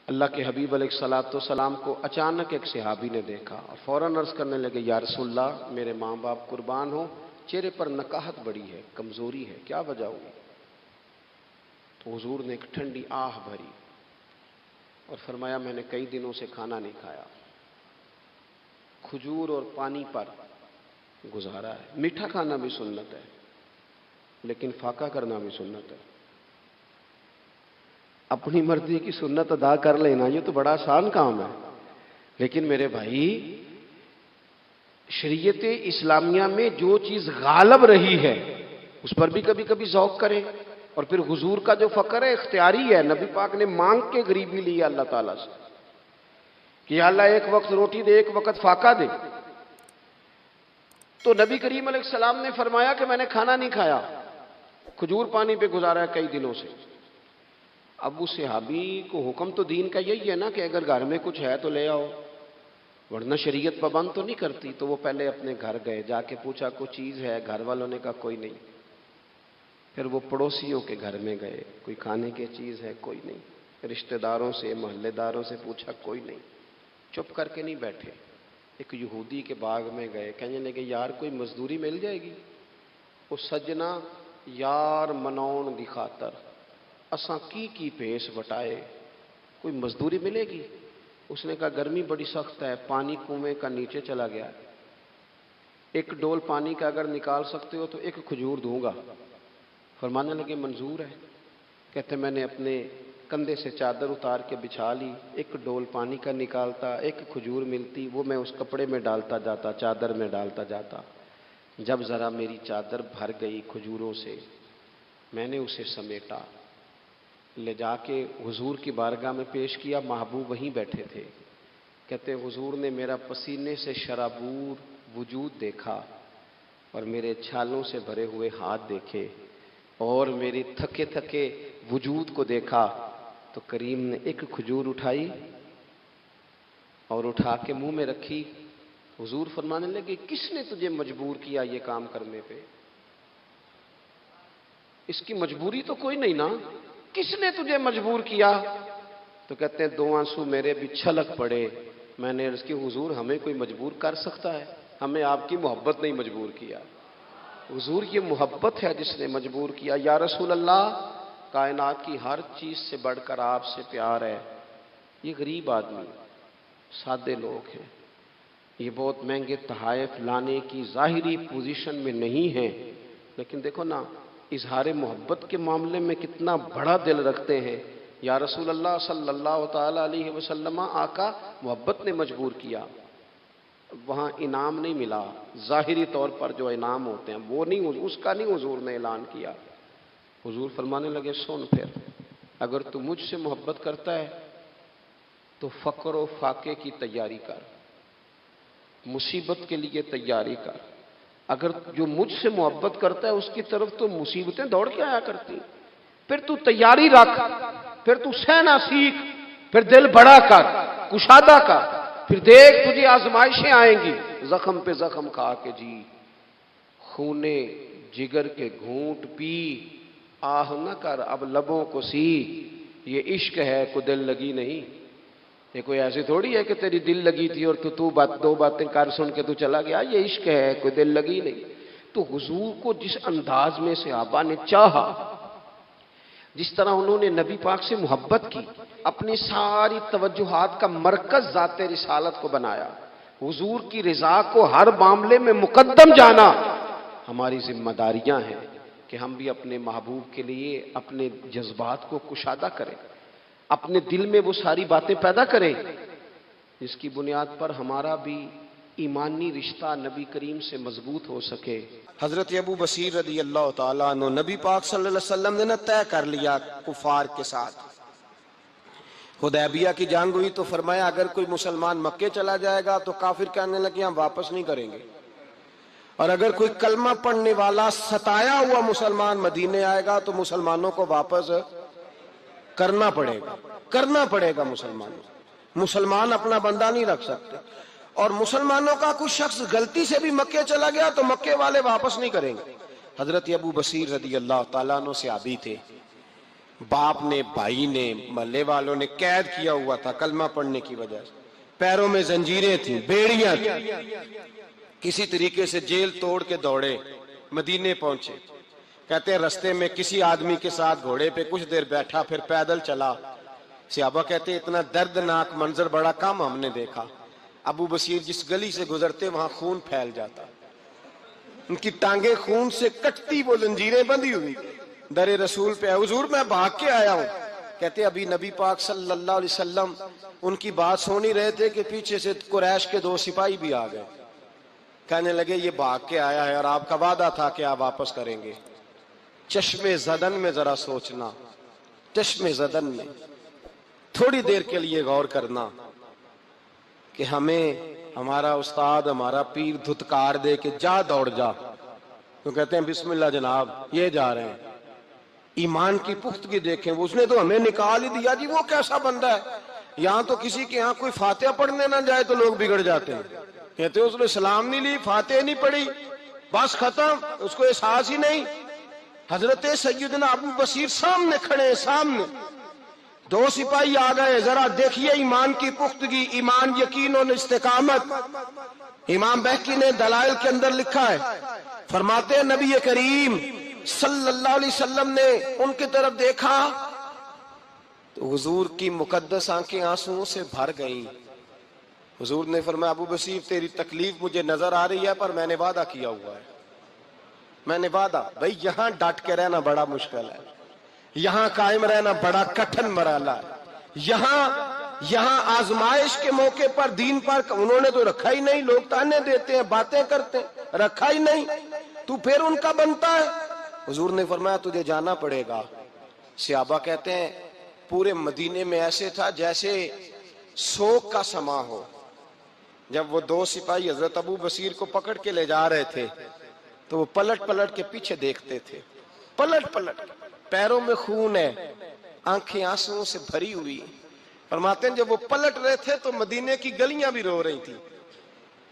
اللہ کے حبیب علیہ الصلوۃ والسلام کو اچانک ایک صحابی نے دیکھا اور فوراً عرض کرنے لگے، یا رسول اللہ میرے ماں باپ قربان ہو، چہرے پر نکاہت بڑی ہے، کمزوری ہے، کیا وجہ ہوئی؟ تو حضور نے ایک ٹھنڈی آہ بھری اور فرمایا، میں نے کئی دنوں سے کھانا نہیں کھایا، کھجور اور پانی پر گزارا ہے۔ میٹھا کھانا بھی سنت ہے لیکن فاقہ کرنا بھی سنت ہے۔ اپنی مرضی کی سنت ادا کر لینا یہ تو بڑا آسان کام ہے، لیکن میرے بھائی شریعت اسلامیہ میں جو چیز غالب رہی ہے اس پر بھی کبھی کبھی ذوق کریں۔ اور پھر حضور کا جو فقر ہے اختیاری ہے، نبی پاک نے مانگ کے غریبی لی ہے اللہ تعالیٰ سے کہ یا اللہ ایک وقت روٹی دے، ایک وقت فاقہ دے۔ تو نبی کریم علیہ السلام نے فرمایا کہ میں نے کھانا نہیں کھایا، کھجور پانی پہ گزارا ہے کئی دنوں سے۔ اب اس صحابی کو حکم تو دین کا یہی ہے نا کہ اگر گھر میں کچھ ہے تو لے آؤ، ورنہ شریعت پابند تو نہیں کرتی۔ تو وہ پہلے اپنے گھر گئے، جا کے پوچھا کوئی چیز ہے؟ گھر والوں نے کہا کوئی نہیں۔ پھر وہ پڑوسیوں کے گھر میں گئے، کوئی کھانے کی چیز ہے؟ کوئی نہیں۔ رشتہ داروں سے، محلے داروں سے پوچھا، کوئی نہیں۔ چپ کر کے نہیں بیٹھے، ایک یہودی کے باغ میں گئے، کہنے لگے یار کوئی مزدوری مل جائے گی؟ وہ سجنا یار مناؤن دی خاطر اساں کی پیس وٹائے، کوئی مزدوری ملے گی؟ اس نے کہا گرمی بڑی سخت ہے، پانی کنویں کا نیچے چلا گیا، ایک ڈول پانی کا اگر نکال سکتے ہو تو ایک کھجور دوں گا۔ فرمانے لگے منظور ہے۔ کہتے میں نے اپنے کندھے سے چادر اتار کے بچھا لی، ایک ڈول پانی کا نکالتا، ایک کھجور ملتی، وہ میں اس کپڑے میں ڈالتا جاتا، چادر میں ڈالتا جاتا۔ جب ذرا میری چادر بھر گئی کھجوروں سے، میں نے اسے سمیٹا، لے جا کے حضور کی بارگاہ میں پیش کیا۔ محبوب وہیں بیٹھے تھے۔ کہتے حضور نے میرا پسینے سے شرابور وجود دیکھا اور میرے چھالوں سے بھرے ہوئے ہاتھ دیکھے اور میری تھکے تھکے وجود کو دیکھا، تو کریم نے ایک کھجور اٹھائی اور اٹھا کے منہ میں رکھی۔ حضور فرمانے لگے کس نے تجھے مجبور کیا یہ کام کرنے پہ؟ اس کی مجبوری تو کوئی نہیں نا، کس نے تجھے مجبور کیا؟ تو کہتے ہیں دو آنسو میرے بھی چھلک پڑے۔ میں نے عرض کی حضور ہمیں کوئی مجبور کر سکتا ہے؟ ہمیں آپ کی محبت نہیں مجبور کیا، حضور یہ محبت ہے جس نے مجبور کیا۔ یا رسول اللہ کائنات کی ہر چیز سے بڑھ کر آپ سے پیار ہے۔ یہ غریب آدمی، سادے لوگ ہیں، یہ بہت مہنگے تحائف لانے کی ظاہری پوزیشن میں نہیں ہیں، لیکن دیکھو نا اظہار محبت کے معاملے میں کتنا بڑا دل رکھتے ہیں۔ یا رسول اللہ صلی اللہ تعالی علیہ وسلم، آقا محبت نے مجبور کیا۔ وہاں انعام نہیں ملا، ظاہری طور پر جو انعام ہوتے ہیں وہ نہیں، اس کا نہیں حضور نے اعلان کیا۔ حضور فرمانے لگے سن پھر، اگر تو مجھ سے محبت کرتا ہے تو فقر و فاقے کی تیاری کر، مصیبت کے لیے تیاری کر۔ اگر جو مجھ سے محبت کرتا ہے اس کی طرف تو مصیبتیں دوڑ کے آیا کرتی، پھر تو تیاری رکھ، پھر تو سہنا سیکھ، پھر دل بڑا کر، کشادہ کر، پھر دیکھ تجھے آزمائشیں آئیں گی، زخم پہ زخم کھا کے جی، خونے جگر کے گھونٹ پی، آہ نہ کر اب لبوں کو سی، یہ عشق ہے کوئی دل لگی نہیں۔ یہ کوئی ایسی تھوڑی ہے کہ تیری دل لگی تھی اور تو دو باتیں کر سن کے تو چلا گیا، یہ عشق ہے کوئی دل لگی نہیں۔ تو حضور کو جس انداز میں صحابہ نے چاہا، جس طرح انہوں نے نبی پاک سے محبت کی، اپنی ساری توجہات کا مرکز ذات رسالت کو بنایا، حضور کی رضا کو ہر معاملے میں مقدم جانا، ہماری ذمہ داریاں ہیں کہ ہم بھی اپنے محبوب کے لیے اپنے جذبات کو کشادہ کریں، اپنے دل میں وہ ساری باتیں پیدا کریں جس کی بنیاد پر ہمارا بھی ایمانی رشتہ نبی کریم سے مضبوط ہو سکے۔ حضرت ابو بصیر رضی اللہ تعالیٰ عنہ، نبی پاک صلی اللہ علیہ وسلم نے طے کر لیا کفار کے ساتھ، حدیبیہ کی جنگ ہوئی تو فرمایا اگر کوئی مسلمان مکے چلا جائے گا تو کافر کہنے لگے ہم واپس نہیں کریں گے، اور اگر کوئی کلمہ پڑھنے والا ستایا ہوا مسلمان مدینے آئے گا تو مسلمانوں کو واپس کرنا پڑے گا مسلمان اپنا بندہ نہیں رکھ سکتے، اور مسلمانوں کا کوئی شخص غلطی سے بھی مکے چلا گیا تو مکے والے واپس نہیں کریں گے۔ حضرت ابو بصیر رضی اللہ تعالیٰ عنہ صحابی تھے، باپ نے، بھائی نے، محلے والوں نے قید کیا ہوا تھا کلمہ پڑھنے کی وجہ سے، پیروں میں زنجیریں تھیں، بیڑیاں تھیں، کسی طریقے سے جیل توڑ کے دوڑے، مدینے پہنچے۔ کہتے ہیں رستے میں کسی آدمی کے ساتھ گھوڑے پہ کچھ دیر بیٹھا، پھر پیدل چلا۔ صحابہ کہتے ہیں اتنا دردناک منظر بڑا کم ہم نے دیکھا۔ ابو بصیر جس گلی سے گزرتے وہاں خون پھیل جاتا، ان کی ٹانگیں خون سے کٹتی، وہ زنجیریں بندھی ہوئی، در رسول پہ حضور میں بھاگ کے آیا ہوں۔ کہتے ابھی نبی پاک صلی اللہ علیہ وسلم ان کی بات سن ہی رہے تھے کہ پیچھے سے قریش کے 2 سپاہی بھی آ گئے۔ کہنے لگے یہ بھاگ کے آیا ہے اور آپ کا وعدہ تھا کہ آپ واپس کریں گے۔ چشم زدن میں ذرا سوچنا، چشم زدن میں تھوڑی دیر کے لیے غور کرنا کہ ہمیں ہمارا استاد، ہمارا پیر دھتکار دے کہ جا دوڑ جا، تو کہتے ہیں بسم اللہ جناب یہ جا رہے ہیں۔ ایمان کی پختگی دیکھیں، اس نے تو ہمیں نکال ہی دیا جی، وہ کیسا بندہ ہے۔ یہاں تو کسی کے یہاں کوئی فاتحہ پڑھنے نہ جائے تو لوگ بگڑ جاتے ہیں، کہتے ہیں اس نے سلام نہیں لی، فاتحہ نہیں پڑھی، بس ختم، اس کو احساس ہی نہیں۔ حضرت سیدنا ابو بصیر سامنے کھڑے، سامنے 2 سپاہی آ گئے۔ ذرا دیکھیے ایمان کی پختگی، ایمان، یقین اور استقامت۔ امام بہقی نے دلائل کے اندر لکھا ہے، فرماتے ہیں نبی کریم صلی اللہ علیہ وسلم نے ان کی طرف دیکھا تو حضور کی مقدس آنکھیں آنسوؤں سے بھر گئیں۔ حضور نے فرمایا ابو بصیر تیری تکلیف مجھے نظر آ رہی ہے، پر میں نے وعدہ کیا ہوا ہے، میں نے وعدہ۔ بھئی یہاں ڈٹ کے رہنا بڑا مشکل ہے، یہاں قائم رہنا بڑا کٹھن مرحلہ ہے۔ یہاں آزمائش کے موقع پر دین پر انہوں نے تو رکھا ہی نہیں، لوگ تانے دیتے ہیں، باتیں کرتے ہیں، رکھا ہی نہیں، تو پھر ان کا بنتا ہے۔ حضور نے فرمایا تجھے جانا پڑے گا۔ صحابہ کہتے ہیں پورے مدینے میں ایسے تھا جیسے سوگ کا سما ہو۔ جب وہ 2 سپاہی حضرت ابو بصیر کو پکڑ کے لے جا رہے تھے تو وہ پلٹ پلٹ کے پیچھے دیکھتے تھے، پلٹ پلٹ، پیروں میں خون ہے، آنکھیں آنسوؤں سے بھری ہوئی۔ فرماتے ہیں جب وہ پلٹ رہے تھے تو مدینے کی گلیاں بھی رو رہی تھیں۔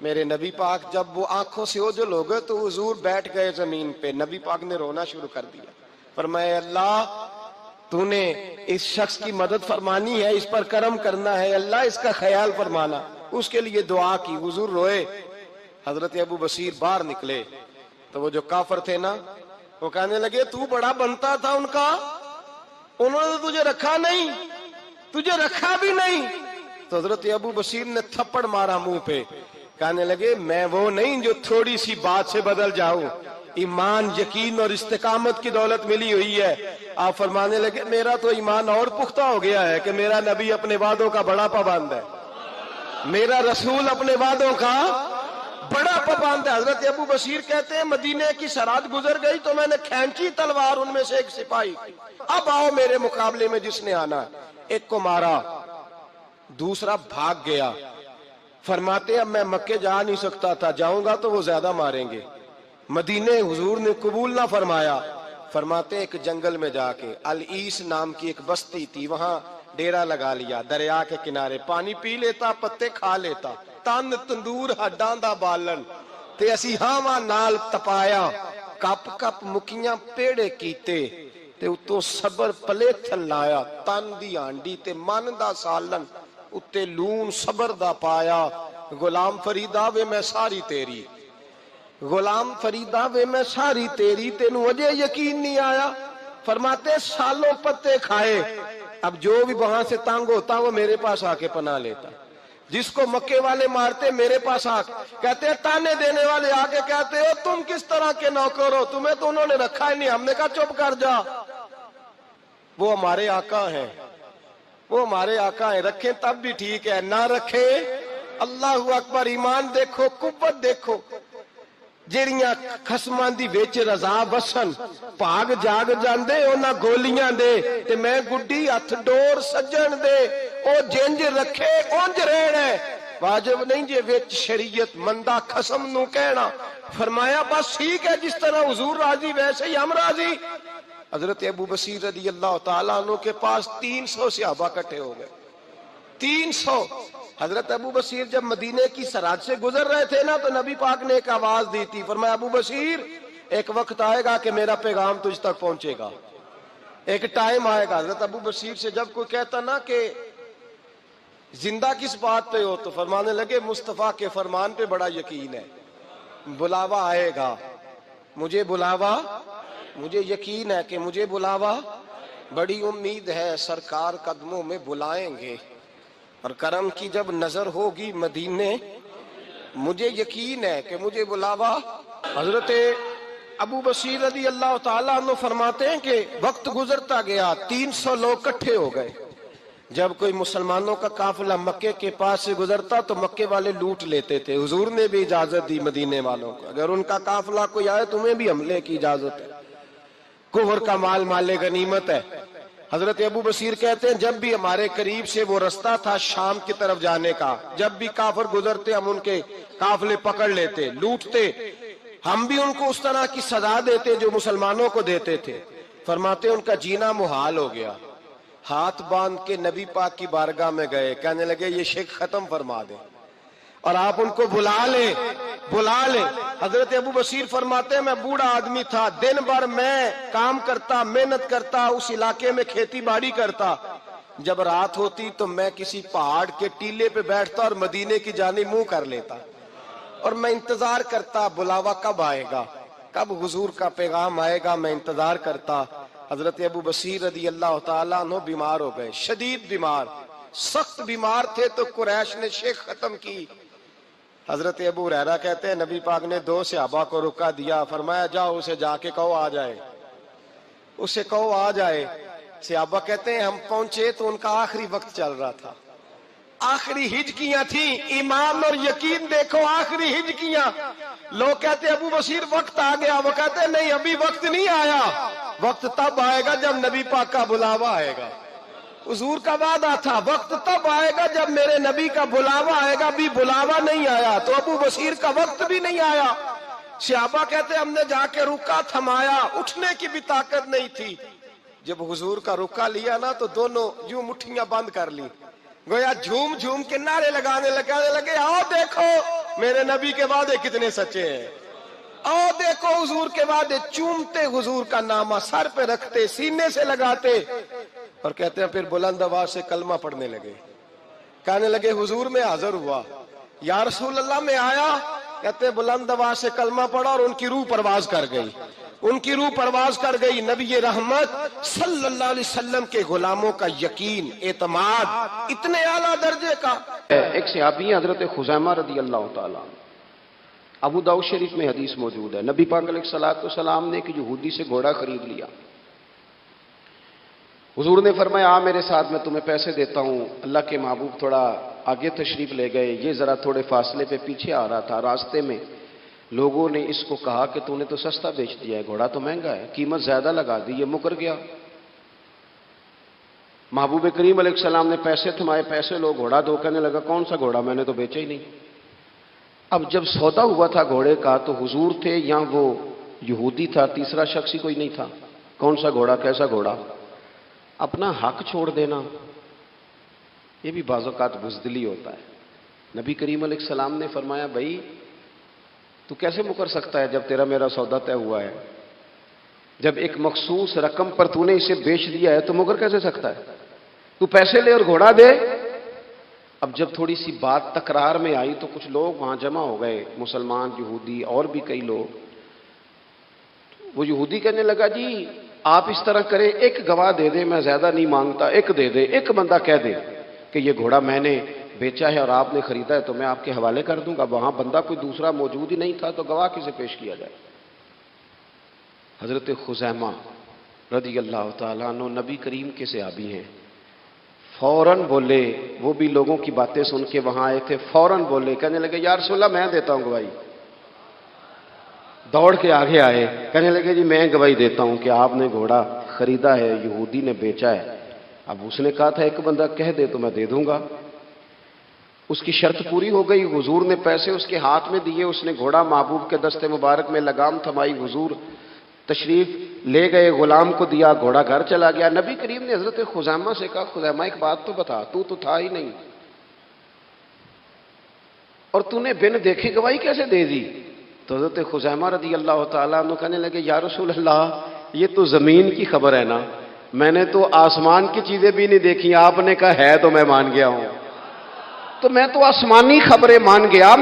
میرے نبی پاک جب وہ آنکھوں سے اوجھل ہو گئے تو حضور بیٹھ گئے زمین پہ، نبی پاک نے رونا شروع کر دیا۔ فرمایا اللہ تو نے اس شخص کی مدد فرمانی ہے، اس پر کرم کرنا ہے، اللہ اس کا خیال فرمانا، اس کے لیے دعا کی۔ حضور روئے۔ حضرت ابو بصیر باہر نکلے تو وہ جو کافر تھے نا وہ کہنے لگے تو بڑا بنتا تھا ان کا، انہوں نے تجھے رکھا نہیں، تجھے رکھا بھی نہیں۔ تو حضرت ابو بصیر نے تھپڑ مارا منہ پہ، کہنے لگے میں وہ نہیں جو تھوڑی سی بات سے بدل جاؤں، ایمان، یقین اور استقامت کی دولت ملی ہوئی ہے۔ آپ فرمانے لگے میرا تو ایمان اور پختہ ہو گیا ہے کہ میرا نبی اپنے وعدوں کا بڑا پابند ہے، میرا رسول اپنے وعدوں کا بڑا پابند ہے۔ حضرت ابو بصیر کہتے ہیں مدینے کی سرحد گزر گئی تو میں نے کھینچی تلوار، ان میں سے ایک سپاہی، اب آؤ میرے مقابلے میں جس نے آنا ہے۔ ایک کو مارا، دوسرا بھاگ گیا۔ فرماتے اب میں مکے جا نہیں سکتا تھا، جاؤں گا تو وہ زیادہ ماریں گے، مدینے حضور نے قبول نہ فرمایا۔ فرماتے ایک جنگل میں جا کے العیس نام کی ایک بستی تھی، وہاں ڈیرا لگا لیا، دریا کے کنارے، پانی پی لیتا، پتے کھا لیتا، تن تندور ہڈاں دا بالن تے اسی ہاواں نال تپایا، کپ کپ مکیاں پیڑے کیتے تے اتوں صبر پلیتھن لایا، تن دی ہانڈی تے من دا سالن اتے لون صبر دا پایا۔ غلام فریدا وے میں ساری تیری، غلام فریدا وے میں ساری تیری، تینوں اجے یقین نہیں آیا۔ فرماتے سالوں پتے کھائے، اب جو بھی وہاں سے تانگ ہوتا وہ میرے پاس آ کے پناہ لیتا، جس کو مکے والے مارتے میرے پاس آ کے کہتے ہیں، تانے دینے والے آگے کہتے ہو تم کس طرح کے نوکر ہو، تمہیں تو انہوں نے رکھا ہی نہیں۔ ہم نے کہا چپ کر جا، وہ ہمارے آقا ہیں، وہ ہمارے آقا ہیں، رکھیں تب بھی ٹھیک ہے، نہ رکھے اللہ اکبر۔ ایمان دیکھو، قوت دیکھو، جیڑیاں خسماں دی وچ رضا وسن، بھاگ جاگ جاندے انہاں گولیاں دے تے میں گڈی ہتھ ڈور سجن دے، او جنج رکھے اونج رہنا ہے، واجب نہیں جے وچ شریعت مندہ خسم نو کہنا۔ فرمایا بس ٹھیک ہے، جس طرح حضور راضی ویسے ہی ہم راضی۔ حضرت ابو بصیر رضی اللہ تعالیٰ عنہ کے پاس 300 صحابہ کٹھے ہو گئے، 300۔ حضرت ابو بصیر جب مدینے کی سرحد سے گزر رہے تھے نا تو نبی پاک نے ایک آواز دی تھی، فرمایا ابو بصیر ایک وقت آئے گا کہ میرا پیغام تجھ تک پہنچے گا، ایک ٹائم آئے گا حضرت ابو بصیر سے جب کوئی کہتا نا کہ زندہ کس بات پہ ہو، تو فرمانے لگے مصطفیٰ کے فرمان پہ بڑا یقین ہے، بلاوا آئے گا، مجھے بلاوا، مجھے یقین ہے کہ مجھے بلاوا، بڑی امید ہے سرکار قدموں میں بلائیں گے، اور کرم کی جب نظر ہوگی مدینے، مجھے یقین ہے کہ مجھے بلاوا۔ حضرت ابو بصیر رضی اللہ تعالیٰ عنہ فرماتے ہیں کہ وقت گزرتا گیا، 300 لوگ اکٹھے ہو گئے۔ جب کوئی مسلمانوں کا قافلہ مکے کے پاس سے گزرتا تو مکے والے لوٹ لیتے تھے۔ حضور نے بھی اجازت دی مدینے والوں کو، اگر ان کا قافلہ کوئی آئے تمہیں بھی حملے کی اجازت ہے، کفر کا مال مال غنیمت ہے۔ حضرت ابو بصیر کہتے ہیں جب بھی ہمارے قریب سے وہ رستہ تھا شام کی طرف جانے کا، جب بھی کافر گزرتے ہم ان کے قافلے پکڑ لیتے، لوٹتے، ہم بھی ان کو اس طرح کی سزا دیتے جو مسلمانوں کو دیتے تھے۔ فرماتے ان کا جینا محال ہو گیا، ہاتھ باندھ کے نبی پاک کی بارگاہ میں گئے، کہنے لگے یہ شرک ختم فرما دیں اور آپ ان کو بلا لیں، بلا لیں۔ حضرت ابو بصیر فرماتے ہیں میں بوڑھا آدمی تھا، دن بھر میں کام کرتا، محنت کرتا، اس علاقے میں کھیتی باڑی کرتا، جب رات ہوتی تو میں کسی پہاڑ کے ٹیلے پہ بیٹھتا اور مدینے کی جانب منہ کر لیتا، اور میں انتظار کرتا بلاوا کب آئے گا، کب حضور کا پیغام آئے گا، میں انتظار کرتا۔ حضرت ابو بصیر رضی اللہ تعالیٰ عنہ بیمار ہو گئے، شدید بیمار، سخت بیمار تھے، تو قریش نے شیخ ختم کی۔ حضرت ابو ہریرہ کہتے ہیں نبی پاک نے 2 صحابہ کو رکا دیا، فرمایا جاؤ اسے جا کے کہو آ جائے، اسے کہو آ جائے۔ صحابہ کہتے ہیں ہم پہنچے تو ان کا آخری وقت چل رہا تھا، آخری ہجکیاں تھیں، ایمان اور یقین دیکھو، آخری ہجکیاں۔ لوگ کہتے ابو بصیر وقت آ گیا، وہ کہتے نہیں ابھی وقت نہیں آیا، وقت تب آئے گا جب نبی پاک کا بلاوا آئے گا۔ حضور کا وعدہ تھا وقت تب آئے گا جب میرے نبی کا بلاوا آئے گا، بھی بلاوا نہیں آیا تو ابو بصیر کا وقت بھی نہیں آیا۔ صحابہ کہتے ہم نے جا کے رکا، تھمایا، اٹھنے کی بھی طاقت نہیں تھی۔ جب حضور کا رکا لیا نا تو دونوں یوں مٹھیاں بند کر لی، گویا جھوم جھوم کے نعرے لگانے لگے آؤ دیکھو میرے نبی کے وعدے کتنے سچے ہیں، آؤ دیکھو حضور کے وعدے۔ چومتے حضور کا نامہ، سر پہ رکھتے، سینے سے لگاتے، اور کہتے ہیں پھر بلند آواز سے کلمہ پڑھنے لگے، کہنے لگے حضور میں حاضر ہوا، یا رسول اللہ میں آیا، کہتے بلند آواز سے کلمہ پڑھا اور ان کی روح پرواز کر گئی، ان کی روح پرواز کر گئی۔ نبی رحمت صلی اللہ علیہ وسلم کے غلاموں کا یقین، اعتماد اتنے اعلیٰ درجے کا۔ ایک صحابی ہیں حضرت خزیمہ رضی اللہ تعالیٰ عنہ، ابو داؤد شریف میں حدیث موجود ہے، نبی پاک علیہ السلام نے ایک یہودی سے گھوڑا خرید لیا۔ حضور نے فرمایا آ میرے ساتھ، میں تمہیں پیسے دیتا ہوں۔ اللہ کے محبوب تھوڑا آگے تشریف لے گئے، یہ ذرا تھوڑے فاصلے پہ پیچھے آ رہا تھا۔ راستے میں لوگوں نے اس کو کہا کہ تو نے تو سستا بیچ دیا ہے، گھوڑا تو مہنگا ہے، قیمت زیادہ لگا دی، یہ مکر گیا۔ محبوب کریم علیہ السلام نے پیسے تھمائے، پیسے لو، گھوڑا دو، کہنے لگا کون سا گھوڑا، میں نے تو بیچا ہی نہیں۔ اب جب سودا ہوا تھا گھوڑے کا تو حضور تھے یا وہ یہودی تھا، تیسرا شخص ہی کوئی نہیں تھا، کون سا گھوڑا، کیسا گھوڑا۔ اپنا حق چھوڑ دینا یہ بھی بعض اوقات بزدلی ہوتا ہے۔ نبی کریم علیہ السلام نے فرمایا بھائی تو کیسے مکر سکتا ہے جب تیرا میرا سودا طے ہوا ہے، جب ایک مخصوص رقم پر تو نے اسے بیچ دیا ہے تو مکر کیسے سکتا ہے، تو پیسے لے اور گھوڑا دے۔ اب جب تھوڑی سی بات تکرار میں آئی تو کچھ لوگ وہاں جمع ہو گئے، مسلمان، یہودی اور بھی کئی لوگ۔ وہ یہودی کہنے لگا جی آپ اس طرح کریں، ایک گواہ دے دیں، میں زیادہ نہیں مانگتا، ایک دے دے، ایک بندہ کہہ دے کہ یہ گھوڑا میں نے بیچا ہے اور آپ نے خریدا ہے تو میں آپ کے حوالے کر دوں گا۔ وہاں بندہ کوئی دوسرا موجود ہی نہیں تھا تو گواہ کسے پیش کیا جائے۔ حضرت خزیمہ رضی اللہ تعالیٰ عنہ نبی کریم کے صحابی ہیں، فوراً بولے، وہ بھی لوگوں کی باتیں سن کے وہاں آئے تھے، فوراً بولے، کہنے لگے یا رسول اللہ میں دیتا ہوں گواہی۔ دوڑ کے آگے آئے، کہنے لگے جی میں گواہی دیتا ہوں کہ آپ نے گھوڑا خریدا ہے، یہودی نے بیچا ہے۔ اب اس نے کہا تھا ایک بندہ کہہ دے تو میں دے دوں گا۔ اس کی شرط پوری ہو گئی، حضور نے پیسے اس کے ہاتھ میں دیے، اس نے گھوڑا محبوب کے دستے مبارک میں لگام تھمائی، حضور تشریف لے گئے، غلام کو دیا، گھوڑا گھر چلا گیا۔ نبی کریم نے حضرت خزیمہ سے کہا خزیمہ ایک بات تو بتا، تو تھا ہی نہیں اور تو نے بن دیکھے گواہی کیسے دے دی؟ تو حضرت خزیمہ رضی اللہ تعالیٰ عنہ کہنے لگے یا رسول اللہ یہ تو زمین کی خبر ہے نا، میں نے تو آسمان کی چیزیں بھی نہیں دیکھی، آپ نے کہا ہے تو میں مان گیا ہوں، تو میں تو آسمانی خبریں مان گیا۔